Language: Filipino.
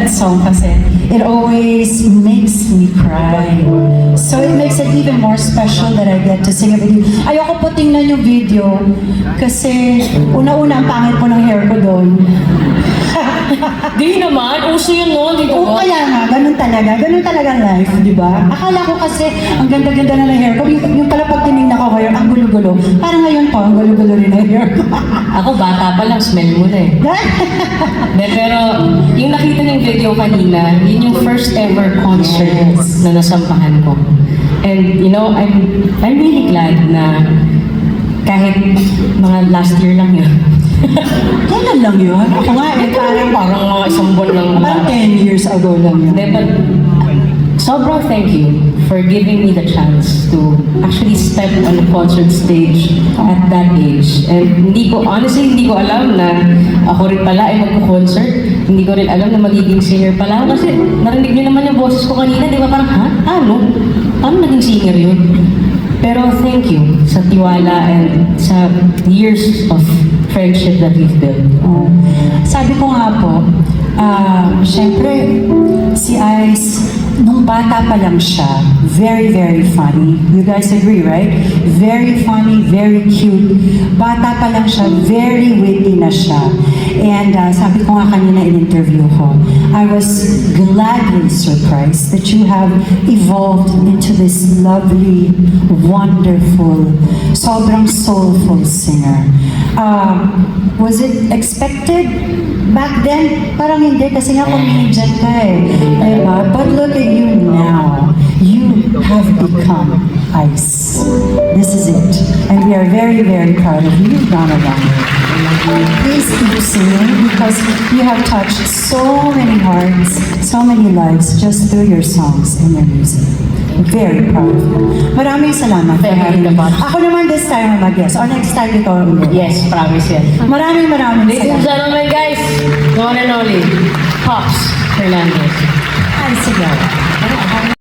that song kasi it always makes me cry. So it makes it even more special that I get to sing it with you. Ayoko po tingnan yung video kasi una-una ang pangit po ng hair ko doon. Di naman, uso yun noon, di Oo, ba? kaya nga, ganun talaga ang life, di ba? Akala ko kasi, ang ganda-ganda na ng hair ko, yung pala pag tinignan ko ngayon, ang gulo-gulo. Parang ngayon po, ang gulo-gulo rin ng hair ko. Ako, bata pa lang, smell mo na eh. De, pero, yung nakita niyong video kanina, yun yung first ever concert na nasampahan ko. And, you know, I'm really glad na kahit mga last year lang yun. Kailan lang yun? Ako nga eh, Parang mga isang buwan lang. parang 10 years ago lang yun. Hindi, but sobrang thank you for giving me the chance to actually step on the concert stage at that age. And honestly, hindi ko alam na ako rin pala ay magko-concert. Hindi ko rin alam na magiging singer pala ako kasi narinig niyo naman yung boses ko kanina, di ba? Parang, ha? Ano? Paano naging singer yun? Pero thank you sa tiwala and sa years of friendship that we've built. Sabi ko nga po, syempre, si Ice, nung bata pa lang siya, very, very funny. You guys agree, right? Very funny, very cute. Bata pa lang siya, very witty na siya. And sabi ko nga kanina in interview ko, I was gladly surprised that you have evolved into this lovely, wonderful, sobrang soulful singer. Was it expected back then? Parang hindi kasi nga comedian ka eh. Diba? But look at you now. You have become Ice. This is it. And we are very, very proud of you. You've gone around. Please keep singing because you have touched so many hearts, so many lives just through your songs and your music. Very proud of you. Maraming salamat for having me. Ako naman this time ang mag-guest. Or next time ikaw ang mag-guest. Yes, promise yan. Maraming Ladies and salamat. gentlemen, guys, the one and only, Pops Fernandez. Ay, sige.